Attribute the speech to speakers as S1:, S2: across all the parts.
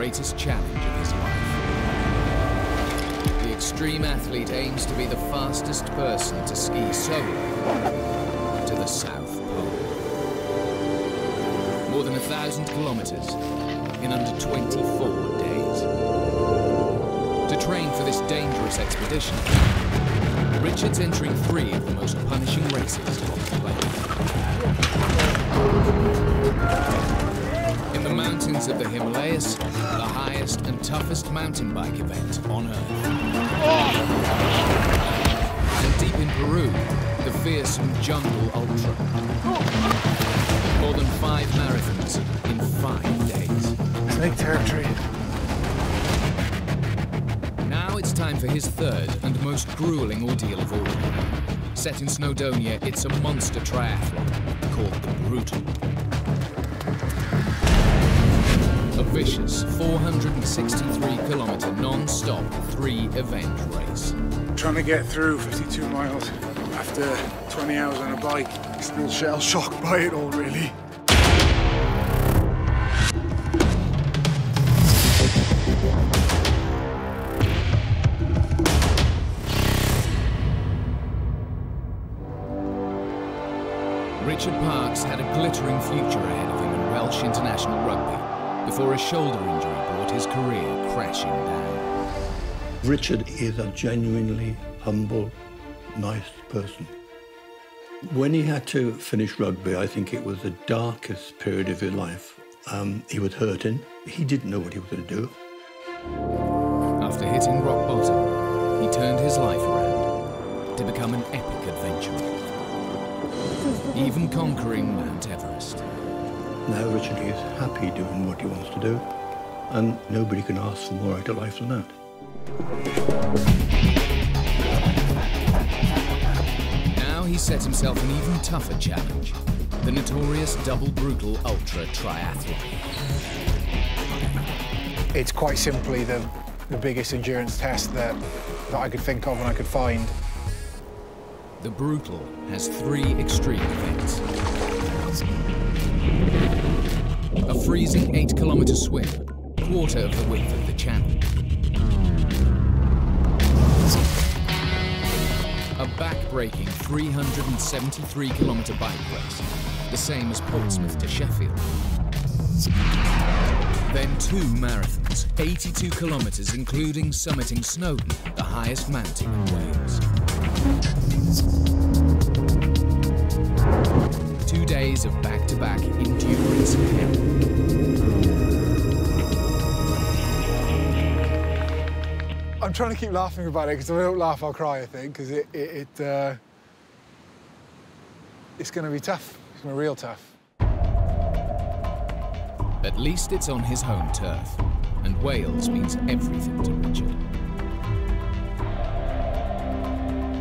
S1: greatest challenge of his life. The extreme athlete aims to be the fastest person to ski solo to the South Pole. More than 1,000 kilometers in under 24 days. To train for this dangerous expedition, Richard's entering 3 of the most punishing races on the planet. In the mountains of the Himalayas, the highest and toughest mountain bike event on Earth. And deep in Peru, the fearsome Jungle Ultra. More than 5 marathons in 5 days.
S2: Snake territory.
S1: Now it's time for his 3rd and most grueling ordeal of all. Set in Snowdonia, it's a monster triathlon called the Brutal. A vicious 463-kilometer non-stop 3-event race.
S2: Trying to get through 52 miles after 20 hours on a bike. Still shell-shocked by it all, really.
S1: Richard Parkes had a glittering future ahead of him in Welsh international rugby before a shoulder injury brought his career crashing down.
S3: Richard is a genuinely humble, nice person. When he had to finish rugby, I think it was the darkest period of his life. He was hurting. He didn't know what he was going to do.
S1: After hitting rock bottom, he turned his life around to become an epic adventurer, even conquering Mount Everest.
S3: Now Richard is happy doing what he wants to do, and nobody can ask for more out of life than that.
S1: Now he set himself an even tougher challenge, the notorious double brutal ultra triathlon.
S2: It's quite simply the biggest endurance test that I could think of and I could find.
S1: The Brutal has 3 extreme events. A freezing 8-kilometer swim, quarter of the width of the channel. A back-breaking 373-kilometer bike race, the same as Portsmouth to Sheffield. Then 2 marathons, 82 kilometers, including summiting Snowdon, the highest mountain in Wales. 2 days of back-to-back endurance hell.
S2: I'm trying to keep laughing about it, because if I don't laugh, I'll cry, I think, because it's going to be tough. It's going to be real tough.
S1: At least it's on his home turf, and Wales means everything to Richard.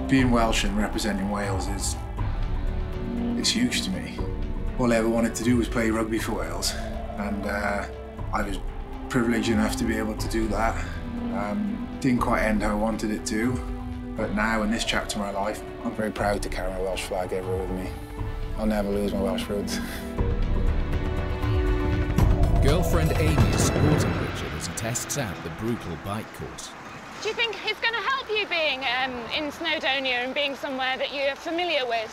S4: Being Welsh and representing Wales is huge to me. All I ever wanted to do was play rugby for Wales, and I was privileged enough to be able to do that. Didn't quite end how I wanted it to, but now in this chapter of my life, I'm very proud to carry my Welsh flag everywhere with me. I'll never lose my Welsh roots.
S1: Girlfriend Amy is supporting Richard as he tests out the Brutal bike course.
S5: Do you think it's going to help you being in Snowdonia and being somewhere that you're familiar with?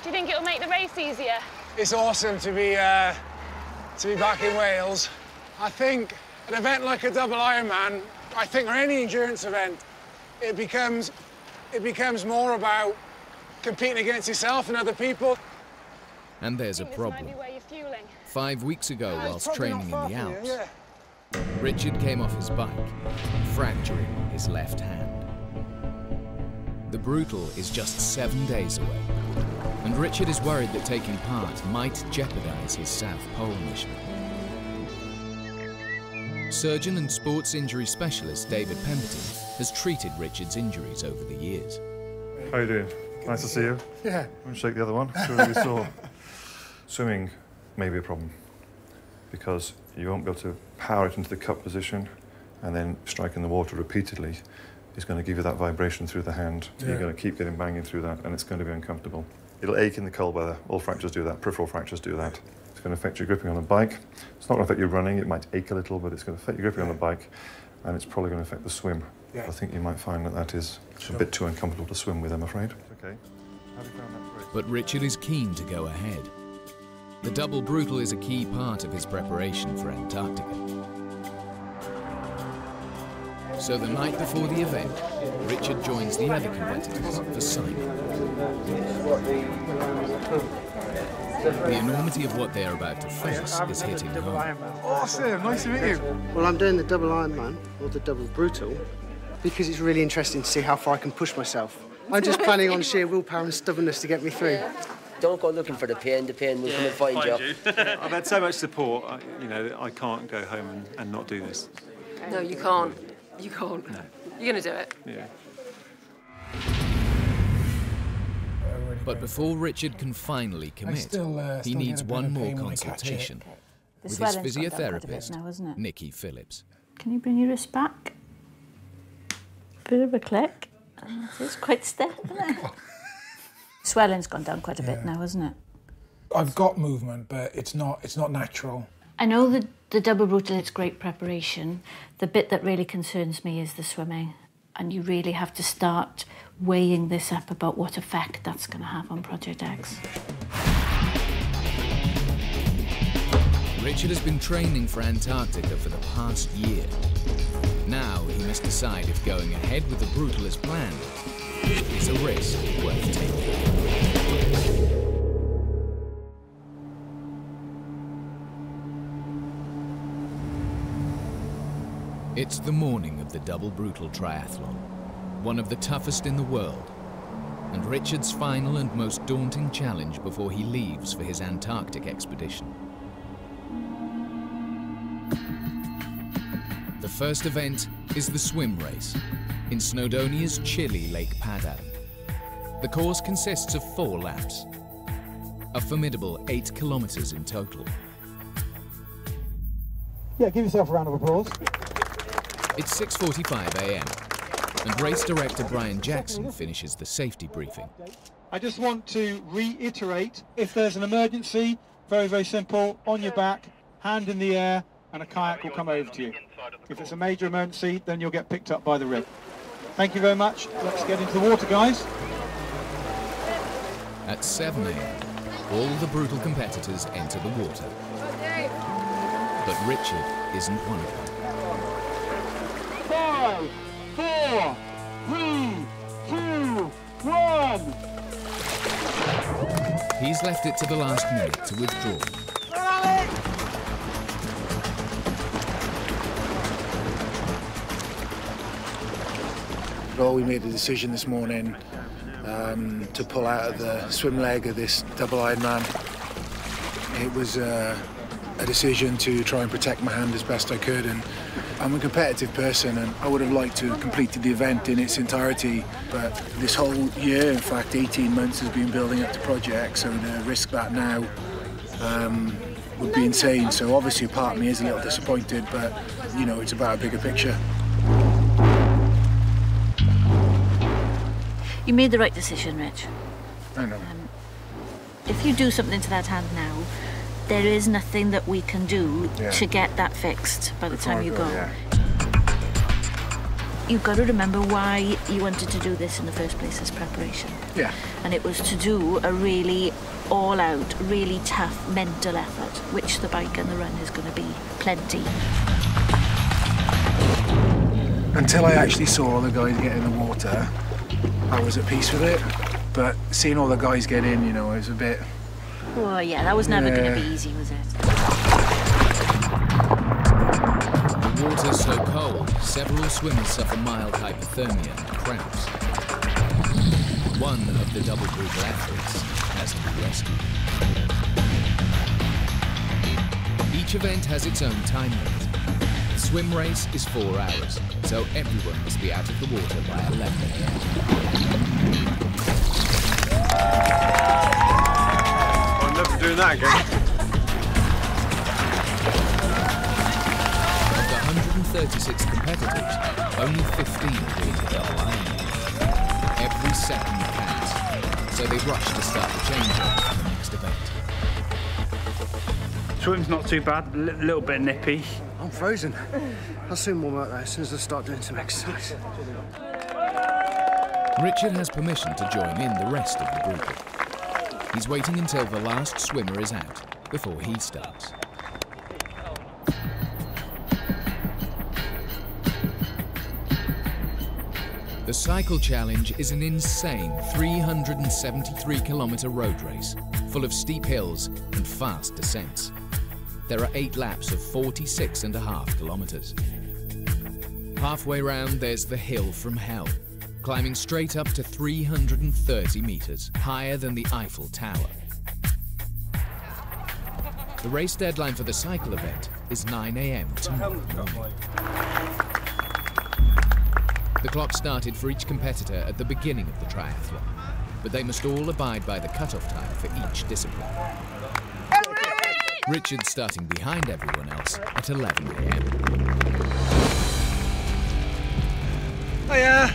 S5: Do you think it'll make the race easier?
S2: It's awesome to be back in Wales. I think an event like a double Ironman, I think, or any endurance event, it becomes more about competing against yourself and other people.
S1: And there's a problem. 5 weeks ago, whilst training in the Alps, Richard came off his bike, fracturing his left hand. The Brutal is just 7 days away, and Richard is worried that taking part might jeopardize his South Pole mission. Surgeon and sports injury specialist David Pemberton has treated Richard's injuries over the years.
S6: How are you doing? Nice to see you.
S2: Yeah.
S6: I'm going to shake the other one. It's really sore. Swimming may be a problem because you won't be able to power it into the cup position, and then striking the water repeatedly is going to give you that vibration through the hand. Yeah. You're going to keep getting banging through that, and it's going to be uncomfortable. It'll ache in the cold weather. All fractures do that. Peripheral fractures do that. It's going to affect your gripping on the bike. It's not going to affect your running. It might ache a little, but it's going to affect your gripping on the bike, and it's probably going to affect the swim. I think you might find that that is a bit too uncomfortable to swim with, I'm afraid. Okay. Have you found that great?
S1: But Richard is keen to go ahead. The double brutal is a key part of his preparation for Antarctica. So the night before the event, Richard joins the other competitors for signing. The enormity of what they are about to face is hitting home.
S2: Awesome, nice to meet you.
S7: Well, I'm doing the double Ironman, or the double brutal, because it's really interesting to see how far I can push myself. I'm just planning on sheer willpower and stubbornness to get me through.
S8: Don't go looking for the pain will come and find you.
S9: I've had so much support, you know, I can't go home and not do this.
S10: No, you can't. You can't.
S9: No.
S10: You're going to do it.
S9: Yeah.
S1: But before Richard can finally commit, he needs one more consultation with his physiotherapist,
S11: now,
S1: Nikki Phillips.
S11: Can you bring your wrist back? Bit of a click. It's quite stiff, isn't it? Swelling's gone down quite a bit now, hasn't it?
S2: I've got movement, but it's not natural.
S11: I know the double brutal, it's great preparation. The bit that really concerns me is the swimming. And you really have to start weighing this up about what effect that's going to have on Project X.
S1: Richard has been training for Antarctica for the past year. Now he must decide if going ahead with the brutal as planned is a risk worth taking. It's the morning of the double brutal triathlon, one of the toughest in the world, and Richard's final and most daunting challenge before he leaves for his Antarctic expedition. The first event is the swim race in Snowdonia's chilly Lake Paddock. The course consists of 4 laps, a formidable 8 kilometers in total.
S2: Yeah, give yourself a round of applause.
S1: It's 6:45 a.m. and race director Brian Jackson finishes the safety briefing.
S12: I just want to reiterate, if there's an emergency, very, very simple, on your back, hand in the air, and a kayak will come over to you. If it's a major emergency, then you'll get picked up by the rig. Thank you very much. Let's get into the water, guys.
S1: At 7 a.m, all the brutal competitors enter the water. But Richard isn't one of them.
S12: 5, 4, 3, 2, 1.
S1: He's left it to the last minute to withdraw.
S4: Well, we made a decision this morning to pull out of the swim leg of this double Ironman. It was a decision to try and protect my hand as best I could, and I'm a competitive person and I would have liked to have completed the event in its entirety, but this whole year, in fact 18 months, has been building up to Project, so to risk that now would be insane. So obviously part of me is a little disappointed, but you know, it's about a bigger picture.
S11: You made the right decision, Rich.
S4: I know.
S11: If you do something to that hand now, there is nothing that we can do to get that fixed by the time you go. You've got to remember why you wanted to do this in the first place as preparation.
S4: Yeah.
S11: And it was to do a really all-out, really tough mental effort, which the bike and the run is going to be plenty.
S4: Until I actually saw all the guys get in the water, I was at peace with it. But seeing all the guys get in, you know, it was a bit...
S11: Oh yeah, that was never going to be easy, was it?
S1: The water's so cold, several swimmers suffer mild hypothermia and cramps. One of the double brutal athletes has to be rescued. Each event has its own time limit. The swim race is 4 hours, so everyone must be out of the water by 11 a.m.
S9: I'm never doing that again.
S1: Of the 136 competitors, only 15 are doing the double Ironman. Every second counts, so they rush to start the changeover for the next event.
S13: Swim's not too bad, a little bit nippy.
S7: I'm frozen. I'll soon warm up though, as soon as I start doing some exercise.
S1: Richard has permission to join in the rest of the group. He's waiting until the last swimmer is out before he starts. The Cycle Challenge is an insane 373-kilometre road race, full of steep hills and fast descents. There are 8 laps of 46.5 kilometres. Halfway round, there's the hill from hell, climbing straight up to 330 metres, higher than the Eiffel Tower. The race deadline for the cycle event is 9 AM tomorrow morning. The clock started for each competitor at the beginning of the triathlon, but they must all abide by the cut-off time for each discipline. Richard's starting behind everyone else at 11 AM.
S2: Hiya!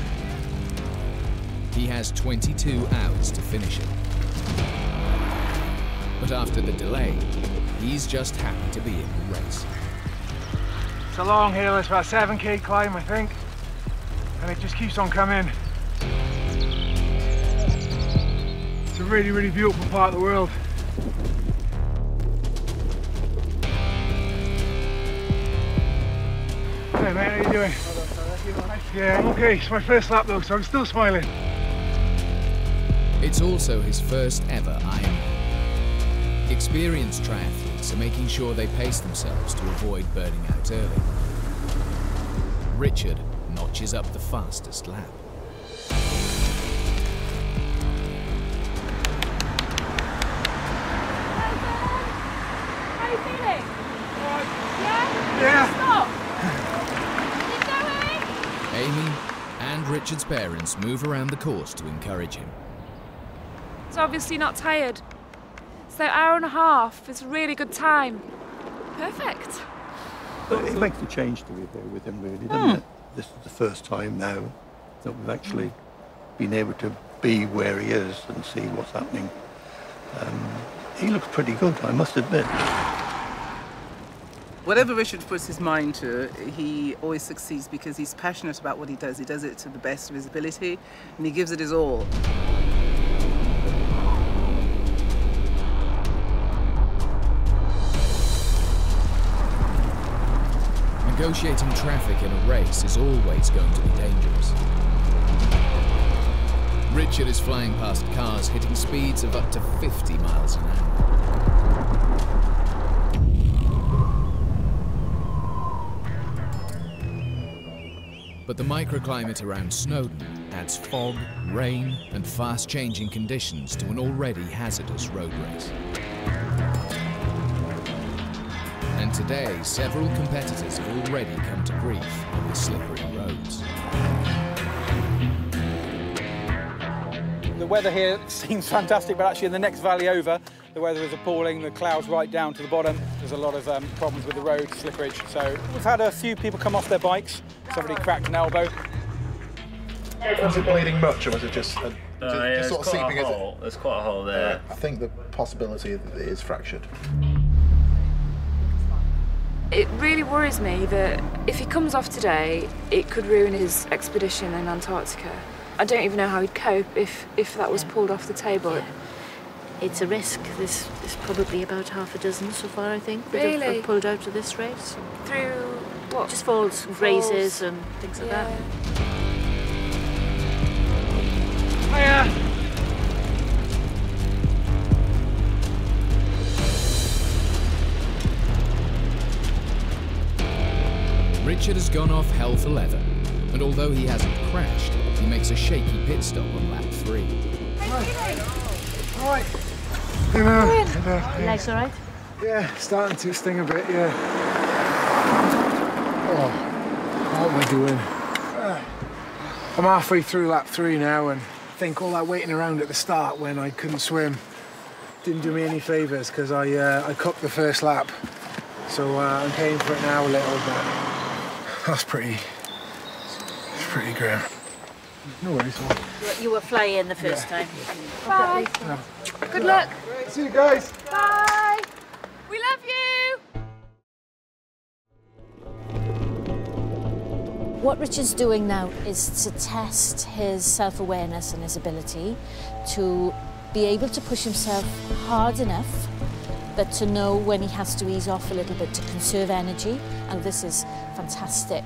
S1: He has 22 hours to finish it. But after the delay, he's just happy to be in the race.
S2: It's a long hill, it's about 7k climb, I think. And it just keeps on coming. It's a really, really beautiful part of the world. Hey mate, how you doing? Yeah, I'm okay. It's my first lap though, so I'm still smiling.
S1: It's also his first ever Ironman. Experienced triathletes are making sure they pace themselves to avoid burning out early. Richard notches up the fastest lap.
S5: How are you feeling? Yeah?
S2: Yeah.
S5: Stop! Keep going!
S1: Amy and Richard's parents move around the course to encourage him.
S14: He's obviously not tired. So hour and a half is a really good time. Perfect.
S3: It makes a change to be there with him, really, doesn't it? This is the first time now that we've actually been able to be where he is and see what's happening. He looks pretty good, I must admit.
S15: Whatever Richard puts his mind to, he always succeeds because he's passionate about what he does. He does it to the best of his ability and he gives it his all.
S1: Negotiating traffic in a race is always going to be dangerous. Richard is flying past cars hitting speeds of up to 50 miles an hour. But the microclimate around Snowdon adds fog, rain, and fast-changing conditions to an already hazardous road race. And today, several competitors have already come to grief on the slippery roads.
S12: The weather here seems fantastic, but actually in the next valley over, the weather is appalling. The clouds right down to the bottom. There's a lot of problems with the road, slipperage. So we've had a few people come off their bikes. Somebody cracked an elbow.
S16: Was it bleeding much, or was it just sort of seeping?
S17: There's quite a hole there.
S16: I think the possibility that it is fractured.
S14: It really worries me that if he comes off today, it could ruin his expedition in Antarctica. I don't even know how he'd cope if that was pulled off the table.
S11: Yeah. It's a risk. There's probably about half a dozen so far, I think, that
S14: Really?
S11: have pulled out of this race.
S14: Through what?
S11: Just falls and grazes and things like that.
S2: Hiya!
S1: Richard has gone off hell for leather, and although he hasn't crashed, he makes a shaky pit stop on lap 3.
S2: All right.
S11: Legs all right?
S2: Yeah, starting to sting a bit, yeah. Oh, what am I doing? I'm halfway through lap 3 now, and I think all that waiting around at the start when I couldn't swim didn't do me any favours, because I cooked the first lap. So I'm paying for it now a little bit. That's pretty grim. No worries.
S11: You were flying the first time.
S14: Bye.
S2: Yeah.
S14: Good luck.
S2: See you guys.
S14: Bye. We love you.
S11: What Richard's doing now is to test his self-awareness and his ability to be able to push himself hard enough, but to know when he has to ease off a little bit to conserve energy. And this is fantastic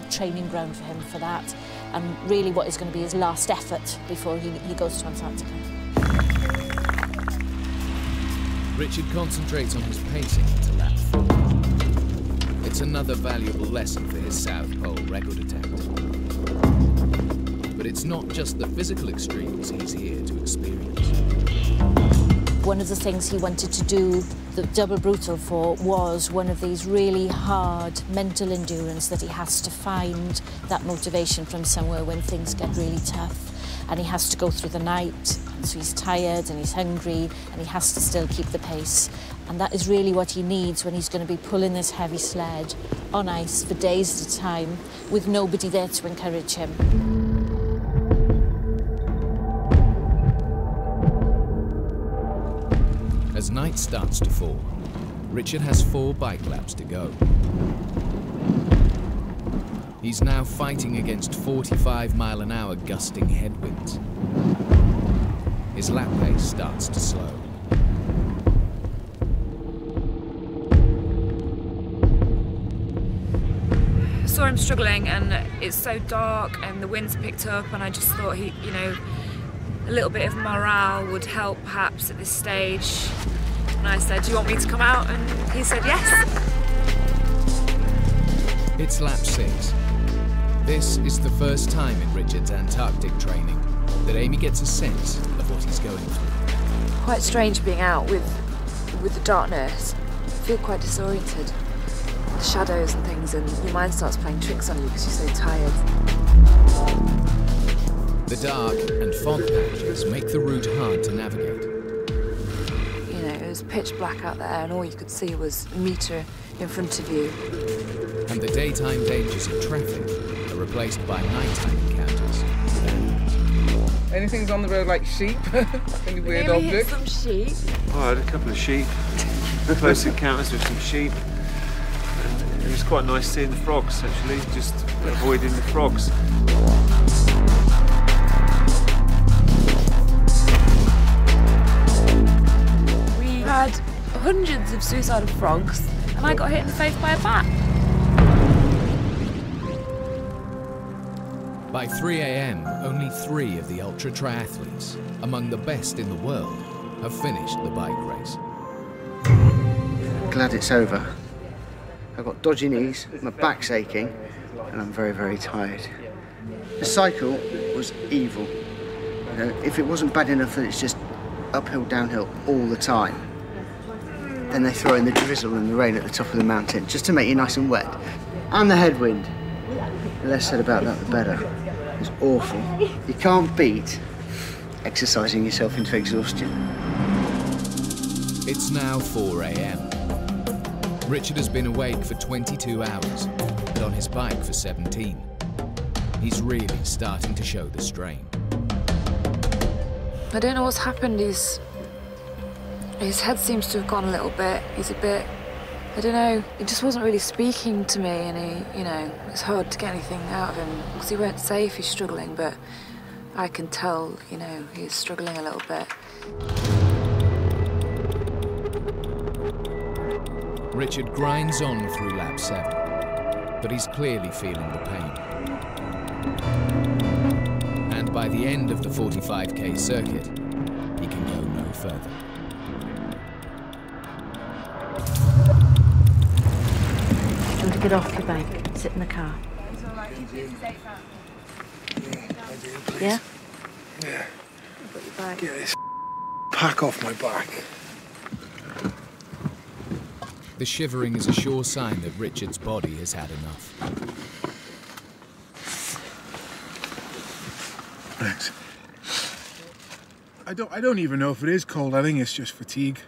S11: training ground for him for that. And really what is going to be his last effort before he goes to Antarctica.
S1: Richard concentrates on his pacing into lap 4. It's another valuable lesson for his South Pole record attempt. But it's not just the physical extremes he's here to experience.
S11: One of the things he wanted to do the double brutal for was one of these really hard mental endurance that he has to find that motivation from somewhere when things get really tough. And he has to go through the night, and so he's tired and he's hungry and he has to still keep the pace. And that is really what he needs when he's going to be pulling this heavy sled on ice for days at a time with nobody there to encourage him.
S1: As night starts to fall, Richard has 4 bike laps to go. He's now fighting against 45-mile-an-hour gusting headwinds. His lap pace starts to slow.
S14: I saw him struggling, and it's so dark and the wind's picked up, and I just thought a little bit of morale would help perhaps at this stage. And I said, do you want me to come out? And he said yes.
S1: It's lap 6. This is the first time in Richard's Antarctic training that Amy gets a sense of what he's going through.
S14: Quite strange being out with the darkness. I feel quite disoriented. The shadows and things, and your mind starts playing tricks on you because you're so tired.
S1: The dark and fog patches make the route hard to navigate.
S14: You know, it was pitch black out there and all you could see was a metre in front of you.
S1: And the daytime dangers of traffic are replaced by nighttime encounters with animals.
S15: Anything's on the road like sheep? Any weird
S14: Maybe hit
S15: objects?
S14: some sheep.
S9: Oh, I had a couple of sheep. Close encounters with some sheep. And it was quite nice seeing the frogs, actually, just avoiding the frogs.
S14: We had hundreds of suicidal frogs, and I got hit in the face by a bat.
S1: By 3 a.m, only 3 of the ultra triathletes, among the best in the world, have finished the bike race.
S7: Glad it's over. I've got dodgy knees, my back's aching, and I'm very, very tired. The cycle was evil. You know, if it wasn't bad enough that it's just uphill, downhill all the time, then they throw in the drizzle and the rain at the top of the mountain just to make you nice and wet. And the headwind. The less said about that, the better. It's awful. You can't beat exercising yourself into exhaustion.
S1: It's now 4 a.m. Richard has been awake for 22 hours, but on his bike for 17. He's really starting to show the strain.
S14: I don't know what's happened. His head seems to have gone a little bit. He's a bit, I don't know, he just wasn't really speaking to me, and it's hard to get anything out of him because he won't say if he's struggling, but I can tell, he's struggling a little bit.
S1: Richard grinds on through lap 7, but he's clearly feeling the pain. And by the end of the 45k circuit, he can go no further.
S11: You want to get off your bike, sit in the car?
S4: Yeah, I do, please.
S11: Yeah?
S4: Yeah.
S14: I've got your bag.
S4: Get this pack off my back.
S1: The shivering is a sure sign that Richard's body has had enough.
S4: Thanks. I don't even know if it is cold. I think it's just fatigue.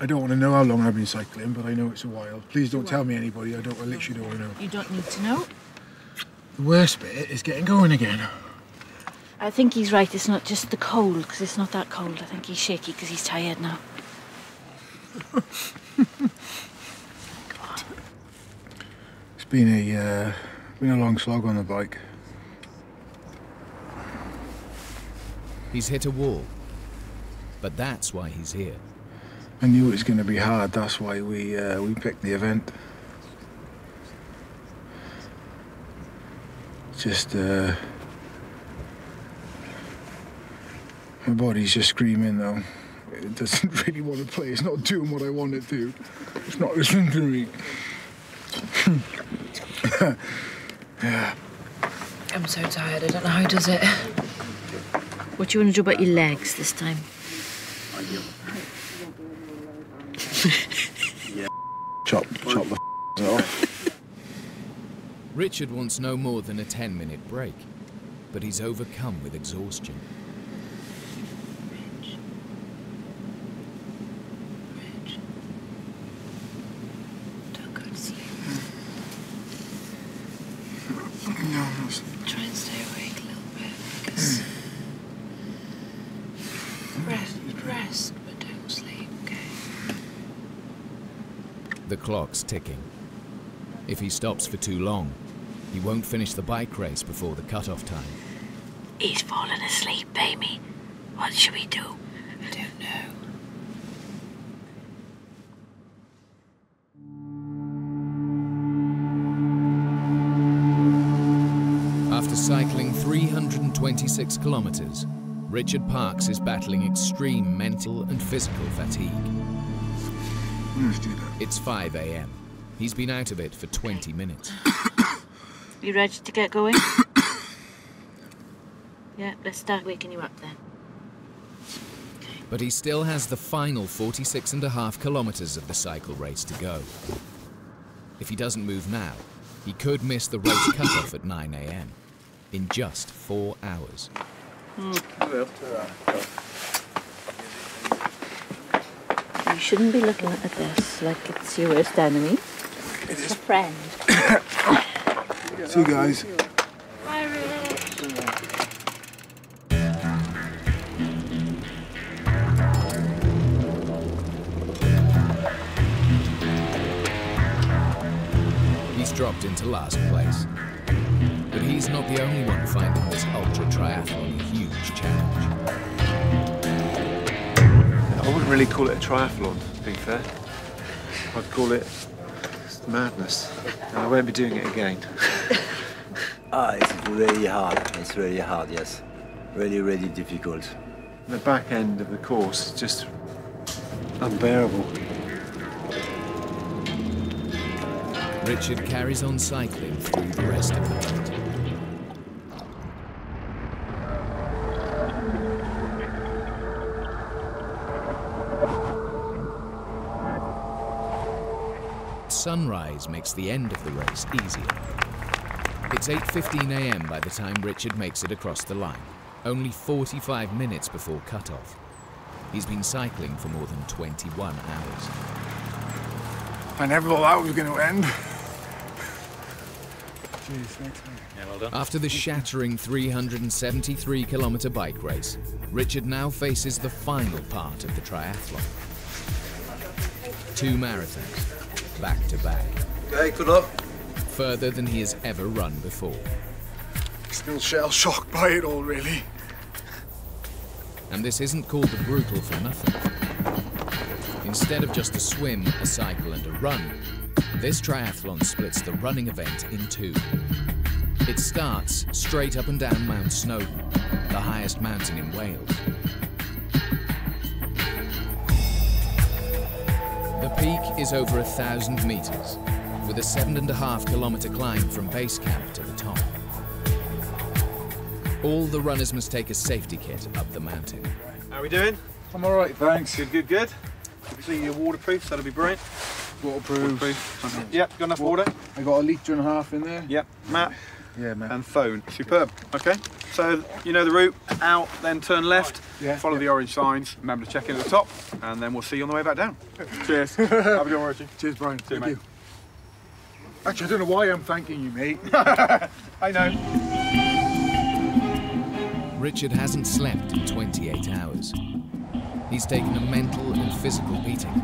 S4: I don't want to know how long I've been cycling, but I know it's a while. Please don't tell me anybody. I literally don't want to know.
S11: You don't need to know.
S4: The worst bit is getting going again.
S11: I think he's right. It's not just the cold, because it's not that cold. I think he's shaky because he's tired now.
S4: Been a long slog on the bike.
S1: He's hit a wall, but that's why he's here.
S4: I knew it was going to be hard. That's why we picked the event. Just my body's just screaming though. It doesn't really want to play. It's not doing what I want it to. It's not listening to me. Yeah.
S14: I'm so tired. I don't know how he does it.
S11: What do you want to do about your legs this time?
S4: Chop the off.
S1: Richard wants no more than a 10-minute break, but he's overcome with exhaustion.
S14: Don't go to sleep.
S4: No.
S14: Try and stay awake a little bit, because rest, but don't sleep, okay?
S1: The clock's ticking. If he stops for too long, he won't finish the bike race before the cut-off time.
S11: He's fallen asleep, Amy. What should we do?
S14: I don't know.
S1: After cycling 326 kilometers, Richard Parkes is battling extreme mental and physical fatigue.
S4: Let's do that.
S1: It's 5 a.m. He's been out of it for 20 minutes.
S11: You ready to get going? Yeah, let's start waking you up then.
S1: But he still has the final 46.5 kilometers of the cycle race to go. If he doesn't move now, he could miss the race cut-off at 9 a.m. in just 4 hours.
S11: You shouldn't be looking at this like it's your worst enemy. It's a friend.
S4: See you guys.
S11: Bye, Rich.
S1: He's dropped into last place. But he's not the only one finding this ultra triathlon a huge challenge.
S9: I wouldn't really call it a triathlon, to be fair. I'd call it madness. And I won't be doing it again.
S18: It's really hard. It's really hard, yes. Really, really difficult.
S9: The back end of the course is just unbearable.
S1: Richard carries on cycling through the rest of the night. Sunrise makes the end of the race easier. It's 8:15 a.m. by the time Richard makes it across the line, only 45 minutes before cut-off. He's been cycling for more than 21 hours.
S4: I never thought that was going to end. Cheers, thanks, mate.
S1: Yeah, well done. After the shattering 373-kilometre bike race, Richard now faces the final part of the triathlon. 2 marathons, back to back.
S18: Okay, good luck.
S1: Further than he has ever run before.
S4: Still shell-shocked by it all, really.
S1: And this isn't called the Brutal for nothing. Instead of just a swim, a cycle and a run, this triathlon splits the running event in 2. It starts straight up and down Mount Snowdon, the highest mountain in Wales. The peak is over 1,000 metres, with a 7.5-kilometre climb from base camp to the top. All the runners must take a safety kit up the mountain.
S9: How are we doing?
S4: I'm all right, thanks.
S9: Good. Obviously you're waterproof, so that'll be brilliant.
S4: Waterproof.
S9: Yep, got enough water?
S4: I got 1.5 litres in there.
S9: Yep, map.
S4: Yeah, map.
S9: And phone. Superb. Okay, so you know the route, out, then turn left, follow the orange signs, remember to check in at the top, and then we'll see you on the way back down. Cheers. Have a good one, Richie.
S4: Cheers, Brian. Thank you.
S9: Mate.
S4: Actually, I don't know why I'm thanking you, mate.
S9: I know.
S1: Richard hasn't slept in 28 hours. He's taken a mental and physical beating,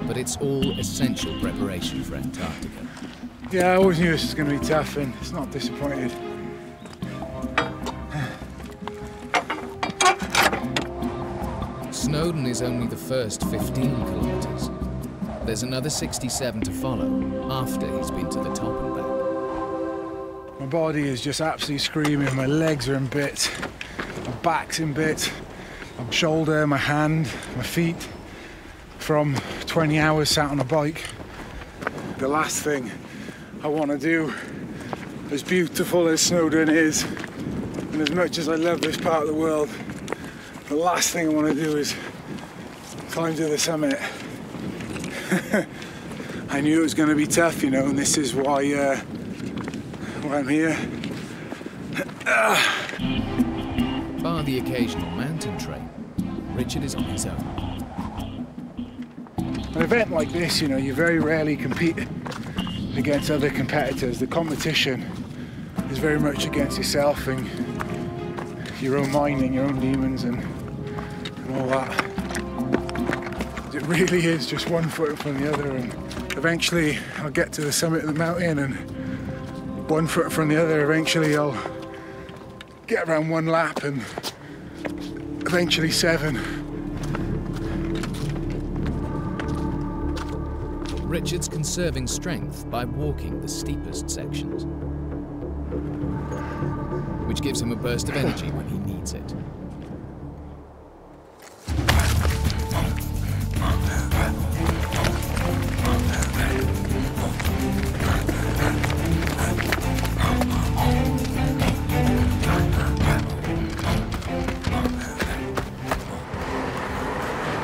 S1: but it's all essential preparation for Antarctica.
S2: Yeah, I always knew this was going to be tough, and it's not disappointed.
S1: Snowdon is only the first 15 kilometres. There's another 67 to follow after he's been to the top and back.
S2: My body is just absolutely screaming. My legs are in bits, my back's in bits, my shoulder, my hand, my feet. From 20 hours sat on a bike. The last thing I want to do, as beautiful as Snowdon is, and as much as I love this part of the world, the last thing I want to do is climb to the summit. I knew it was going to be tough, you know, and this is why I'm here.
S1: Bar the occasional mountain train, Richard is on his own.
S2: An event like this, you know, you very rarely compete against other competitors. The competition is very much against yourself and your own mind and your own demons and all that. It really is just one foot in front of the other, and eventually I'll get to the summit of the mountain, and one foot in front of the other, eventually I'll get around one lap, and eventually 7.
S1: Richard's conserving strength by walking the steepest sections, which gives him a burst of energy when he needs it.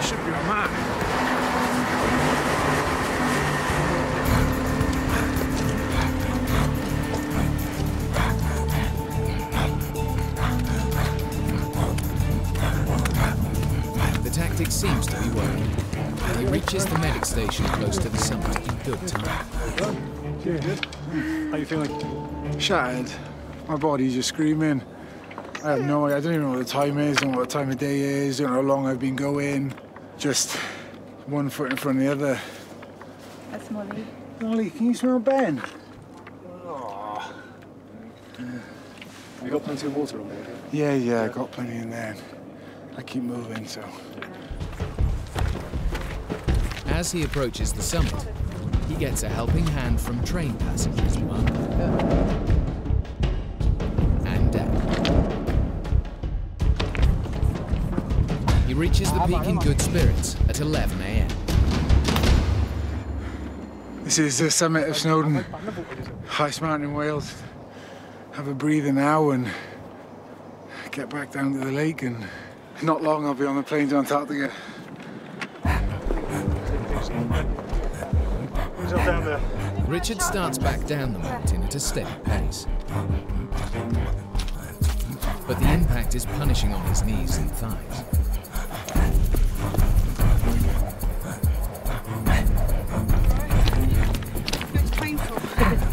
S2: Should be on that.
S1: Tactic seems to be working. He reaches the medic station close to the summit in good time.
S2: Cheers. How you feeling? Shattered. My body's just screaming. I have no idea. I don't even know what the time is, don't know what the time of day is, don't know how long I've been going. Just one foot in front of the other.
S15: That's Molly.
S2: Molly, can you smell Ben?
S16: Oh. You got plenty of water on board?
S2: Yeah, I got plenty in there. I keep moving, so.
S1: As he approaches the summit, he gets a helping hand from train passengers Mum and Dad. He reaches the peak in good spirits at 11 a.m.
S2: This is the summit of Snowdon, highest mountain in Wales. Have a breather now and get back down to the lake, and not long I'll be on the plane to Antarctica.
S16: Who's up down there?
S1: Richard starts back down the mountain at a steady pace. But the impact is punishing on his knees and thighs.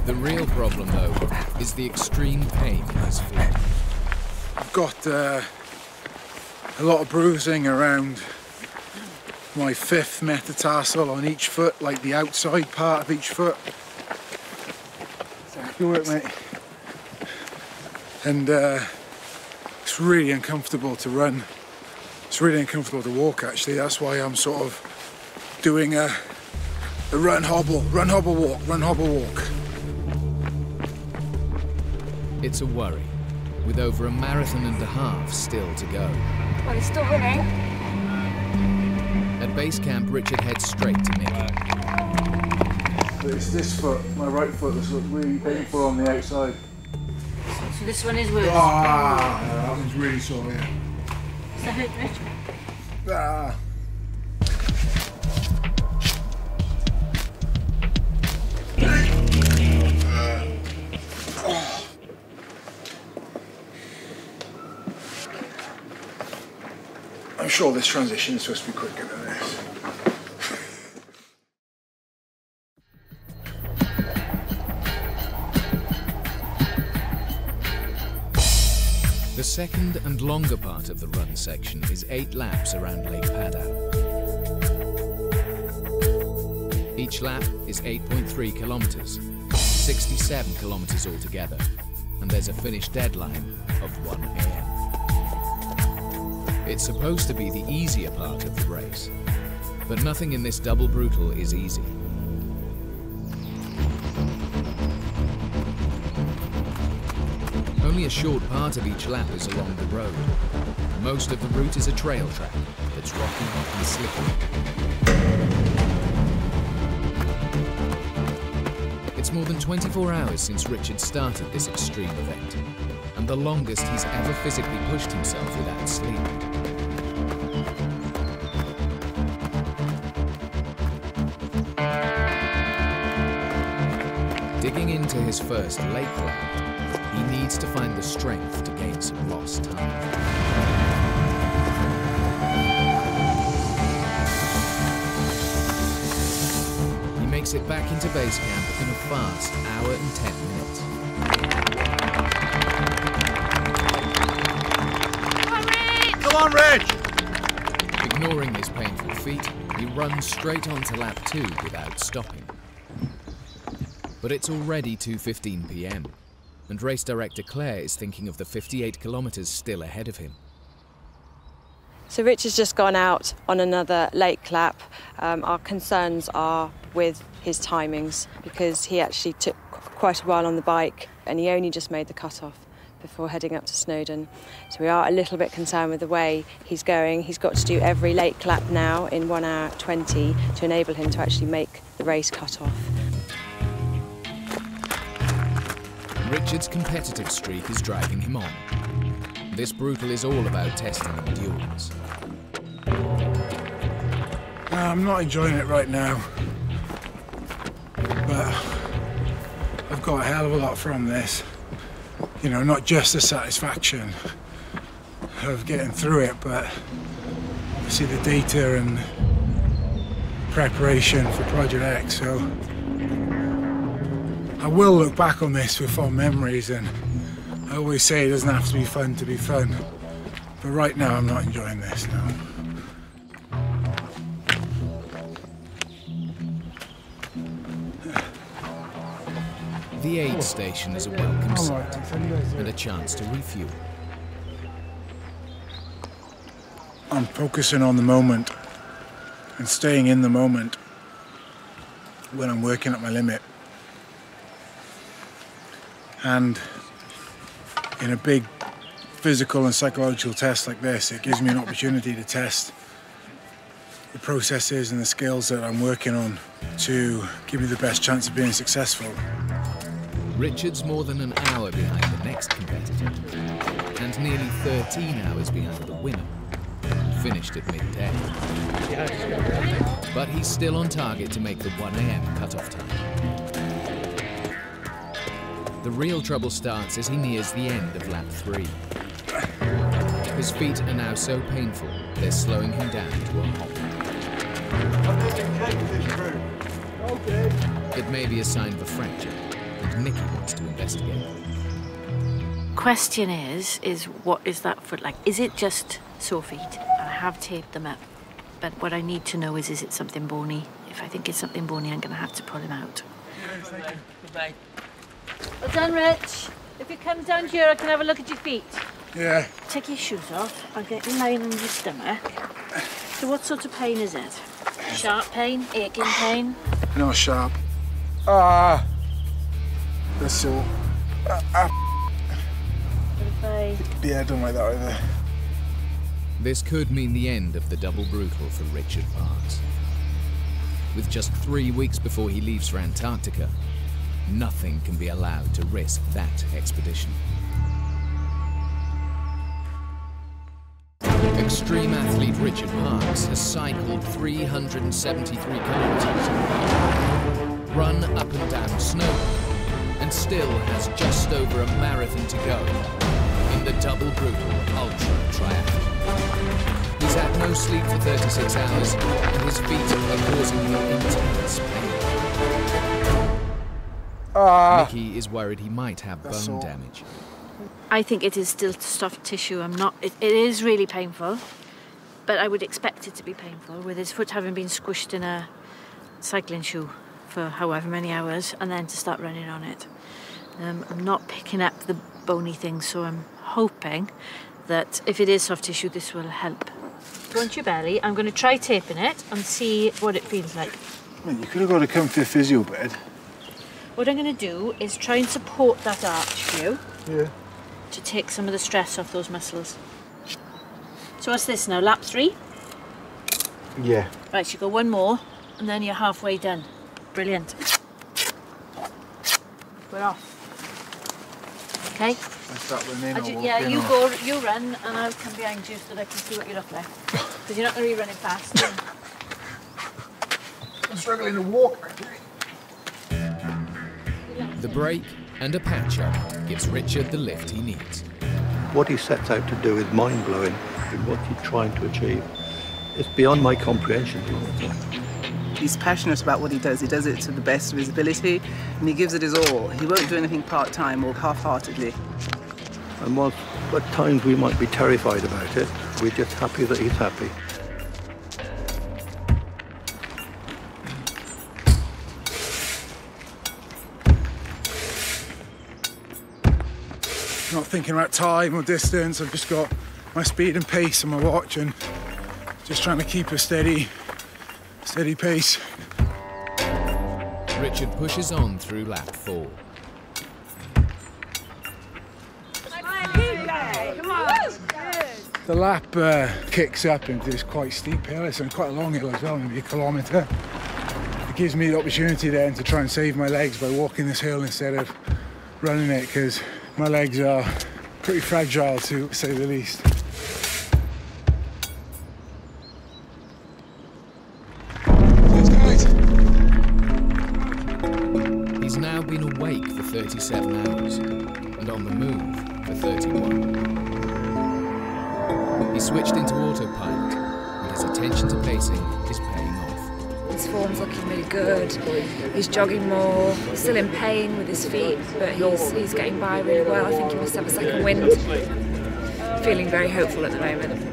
S1: The real problem, though, is the extreme pain in his feet.
S2: I've got a lot of bruising around my 5th metatarsal on each foot, like the outside part of each foot. Good work, mate. And it's really uncomfortable to run. It's really uncomfortable to walk, actually. That's why I'm sort of doing a run, hobble, walk, run, hobble, walk.
S1: It's a worry, with over a marathon and a half still to go.
S14: Well, he's still running.
S1: At base camp, Richard heads straight to Nick.
S2: It's this foot, my right foot, that's really painful on the outside.
S11: So this one is worse.
S2: That one's really sore, yeah.
S11: Does that hurt, Richard?
S2: I'm sure this transition is supposed to be quicker than this.
S1: The second and longer part of the run section is 8 laps around Lake Paddock. Each lap is 8.3 kilometres. 67 kilometres altogether, and there's a finish deadline of 1 a.m. It's supposed to be the easier part of the race, but nothing in this double brutal is easy. Only a short part of each lap is along the road. Most of the route is a trail track that's rocky and slippery. It's more than 24 hours since Richard started this extreme event, and the longest he's ever physically pushed himself without sleep. Digging into his first lake lap, he needs to find the strength to gain some lost time. He makes it back into base camp in a fast hour and 10 minutes.
S16: Come on, Reg!
S1: Ignoring his painful feet, he runs straight on to lap 2 without stopping. But it's already 2:15 p.m. and race director Claire is thinking of the 58 kilometres still ahead of him.
S19: So Richard's just gone out on another lake lap. Our concerns are with his timings, because he actually took quite a while on the bike and he only just made the cut-off before heading up to Snowdon. So we are a little bit concerned with the way he's going. He's got to do every lake lap now in 1 hour 20 to enable him to actually make the race cut-off.
S1: Richard's competitive streak is driving him on. This brutal is all about testing endurance.
S2: I'm not enjoying it right now, but I've got a hell of a lot from this. You know, not just the satisfaction of getting through it, but obviously the data and preparation for Project X. So I will look back on this with fond memories, and I always say it doesn't have to be fun to be fun. But right now I'm not enjoying this, no.
S1: The aid station is a welcome sight and a chance to refuel.
S2: I'm focusing on the moment and staying in the moment when I'm working at my limit. And in a big physical and psychological test like this, it gives me an opportunity to test the processes and the skills that I'm working on to give me the best chance of being successful.
S1: Richard's more than an hour behind the next competitor and nearly 13 hours behind the winner, finished at midday. But he's still on target to make the 1 a.m. cut-off time. The real trouble starts as he nears the end of lap 3. His feet are now so painful, they're slowing him down to a hop. It may be a sign of a fracture, and Nikki wants to investigate.
S11: Question is what is that foot like? Is it just sore feet? And I have taped them up, but what I need to know is it something bony? If I think it's something bony, I'm going to have to pull him out.
S8: Goodbye.
S11: Well done, Rich. If it comes down here, I can have a look at your feet.
S2: Yeah.
S11: Take your shoes off. I'll get you lying on your stomach. So what sort of pain is it? Sharp pain? Aching pain?
S2: No, sharp. That's sore. Yeah, I don't like that either.
S1: This could mean the end of the double brutal for Richard Parks. With just 3 weeks before he leaves for Antarctica, nothing can be allowed to risk that expedition. Extreme athlete Richard Parks has cycled 373 kilometres, run up and down snow, and still has just over a marathon to go in the double brutal ultra triathlon. He's had no sleep for 36 hours, and his feet are causing him intense pain. Nikki is worried he might have bone damage.
S11: I think it is still soft tissue. It is really painful, but I would expect it to be painful with his foot having been squished in a cycling shoe for however many hours and then to start running on it. I'm not picking up the bony things, so I'm hoping that if it is soft tissue, this will help. Go onto your belly. I'm going to try taping it and see what it feels like.
S9: Man, you could have got a comfy physio bed.
S11: What I'm going to do is try and support that arch for you.
S9: Yeah.
S11: To take some of the stress off those muscles. So what's this now, lap 3?
S9: Yeah.
S11: Right, you go one more and then you're halfway done. Brilliant. We're off. Okay?
S9: I start running.
S11: Yeah, you run and I'll come behind you so that I can see what you look like. Because you're not going to be running fast.
S9: I'm struggling to walk.
S1: The break and a patch-up gives Richard the lift he needs.
S3: What he sets out to do is mind-blowing in what he's trying to achieve. It's beyond my comprehension.
S15: He's passionate about what he does it to the best of his ability, and he gives it his all. He won't do anything part-time or half-heartedly.
S3: And whilst at times we might be terrified about it, we're just happy that he's happy.
S2: Not thinking about time or distance, I've just got my speed and pace on my watch and just trying to keep a steady pace.
S1: Richard pushes on through lap 4.
S2: The lap kicks up into this quite steep hill. It's quite a long hill as well, maybe a kilometre. It gives me the opportunity then to try and save my legs by walking this hill instead of running it, because my legs are pretty fragile, to say the least.
S1: He's now been awake for 37 hours and on the move for 31. He switched into autopilot and his attention to pacing is paying off.
S14: His form's looking really good. He's jogging more, still in pain with his feet, but he's getting by really well. I think he must have a second wind. Feeling very hopeful at the moment.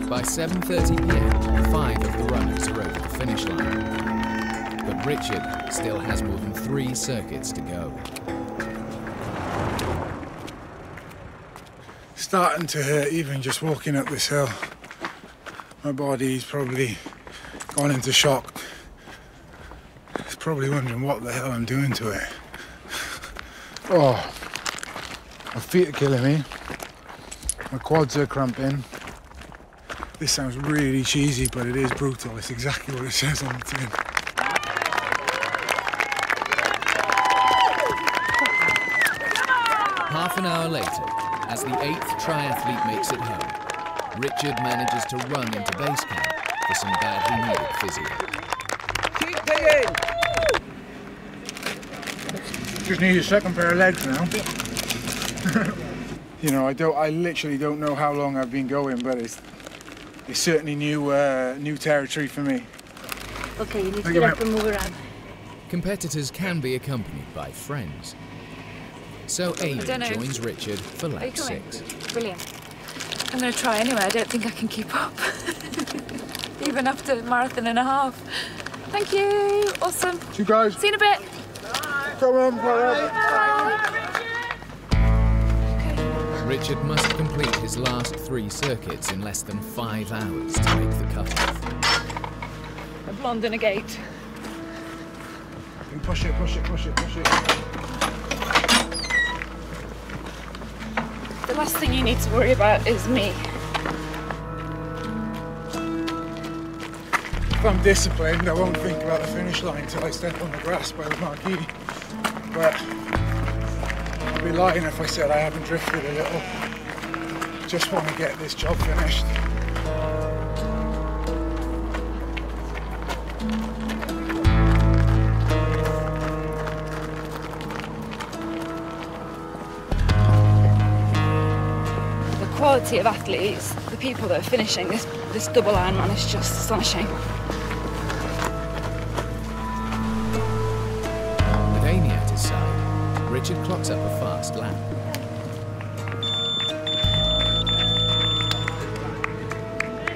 S1: By 7:30 p.m, 5 of the runners are over the finish line. But Richard still has more than 3 circuits to go.
S2: Starting to hurt even just walking up this hill. My body's probably gone into shock. It's probably wondering what the hell I'm doing to it. Oh, my feet are killing me. My quads are cramping. This sounds really cheesy, but it is brutal. It's exactly what it says on the tin.
S1: Half an hour later, as the 8th triathlete makes it home, Richard manages to run into base camp for some badly needed physio.
S2: Keep digging! Just need a second pair of legs now. You know, I literally don't know how long I've been going, but it's certainly new territory for me.
S11: Okay, you need to get up and move around.
S1: Competitors can be accompanied by friends. So Amy joins Richard for lap 6.
S14: Brilliant. I'm going to try anyway. I don't think I can keep up. Even after a marathon and a half. Thank you. Awesome.
S2: You guys.
S14: See you in a bit.
S2: Come on, Bye.
S1: Richard must complete his last 3 circuits in less than 5 hours to make the cut-off.
S14: A blonde and a gate.
S2: Push it.
S14: The last thing you need to worry about is me.
S2: If I'm disciplined, I won't think about the finish line until I step on the grass by the marquee. But I'd be lying if I said I haven't drifted a little. Just want to get this job finished.
S14: The quality of athletes, the people that are finishing this double Ironman is just astonishing.
S1: With Amy at his side, Richard clocks up a fast lap.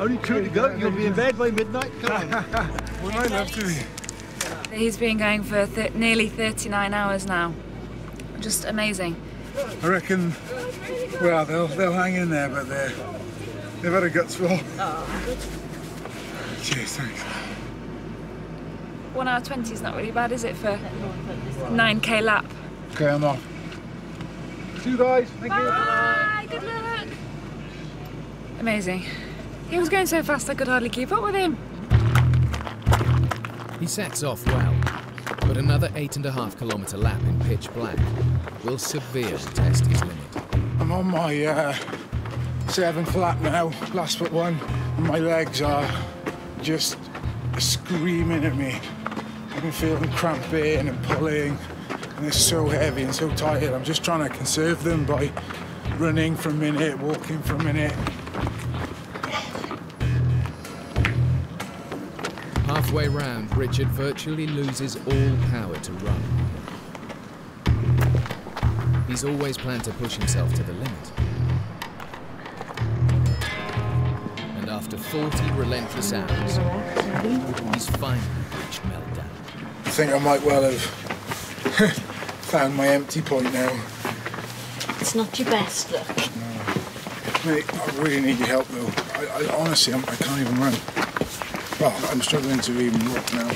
S16: Only 2 to go. You'll be in bed by midnight. Come on.
S2: Well, I'd love to be.
S14: He's been going for nearly 39 hours now. Just amazing.
S2: I reckon, well, they'll hang in there, but they've had a guts full.
S14: Oh, good.
S2: Cheers, thanks.
S14: 1 hour 20 is not really bad, is it, for 9k lap?
S2: Okay, I'm off. See you guys. Thank you.
S14: Bye. Good luck. Amazing. He was going so fast I could hardly keep up with him.
S1: He sets off well, but another 8.5 kilometre lap in pitch black will severely test his limit.
S2: I'm on my 7th lap now, last but one, and my legs are just screaming at me. I've been feeling cramping and pulling, and they're so heavy and so tired. I'm just trying to conserve them by running for a minute, walking for a minute.
S1: Halfway round, Richard virtually loses all power to run. He's always planned to push himself to the limit. And after 40 relentless hours, he's finally reached meltdown.
S2: I think I might well have found my empty point now.
S11: It's not your best look.
S2: No. Mate, I really need your help though. I honestly, I can't even run. Well, I'm struggling to even walk now.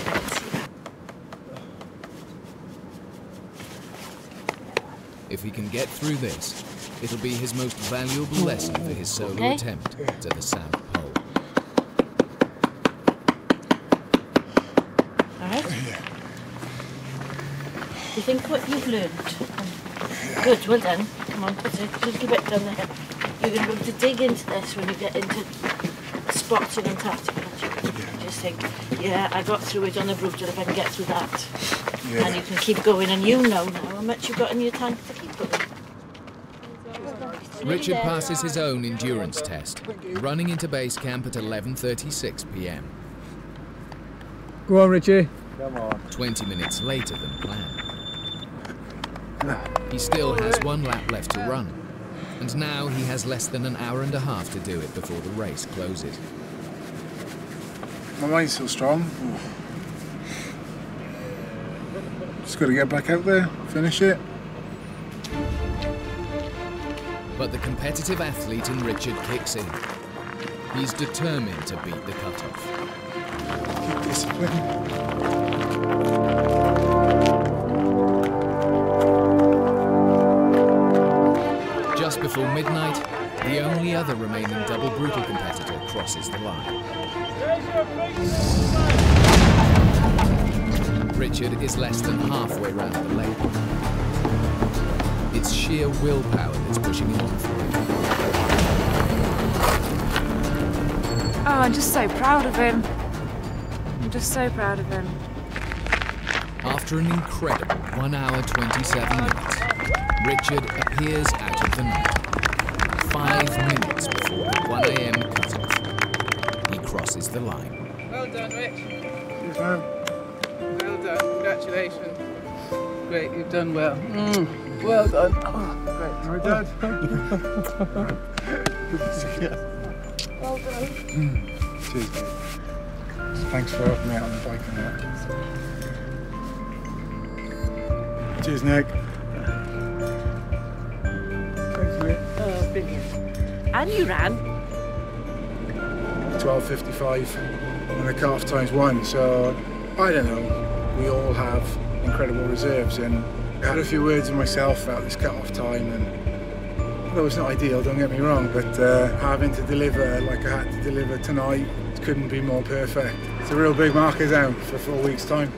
S1: If he can get through this, it'll be his most valuable lesson for his solo attempt to the South Pole.
S11: All right.
S2: Yeah.
S11: Do you think what you've learned? Good, well done. Come on, put it a little bit down there. You're going to be able to dig into this when you get into spots in Antarctica. Just think, yeah, I got through it on the route, and if I can get through that,
S2: yeah.
S11: and you can keep going, and you know now how much you've got in your tank to keep going.
S1: Richard passes his own endurance test, running into base camp at 11:36 p.m.
S9: Go on, Richie.
S16: Come on.
S1: 20 minutes later than planned. He still has 1 lap left to run, and now he has less than an hour and a half to do it before the race closes.
S2: My mind's still strong. Just got to get back out there, finish it.
S1: But the competitive athlete in Richard kicks in. He's determined to beat the cutoff.
S2: Keep discipline.
S1: Just before midnight, the only other remaining double brutal competitor crosses the line. Richard is less than halfway round the lake. It's sheer willpower that's pushing him on through.
S14: Oh, I'm just so proud of him. I'm just so proud of him.
S1: After an incredible 1 hour 27 minutes, Richard appears out of the night. 5 minutes before the 1 a.m. cutoff, he crosses the line.
S15: Well done, Rich.
S2: Yes, ma'am.
S15: Well done. Congratulations. Great, you've done well. Well done. Oh, great.
S2: All right, Dad.
S15: Good to see you. Well done.
S2: Cheers, mate. Thanks for helping me out on the bike and that. Cheers, Nick. Thanks, mate.
S11: Oh, brilliant. And you ran?
S2: 12:55 and the cut-off time's 1, so I don't know. We all have incredible reserves, and I had a few words with myself about this cut-off time, and that was not ideal, don't get me wrong, but having to deliver like I had to deliver tonight couldn't be more perfect. It's a real big marker down for 4 weeks' time.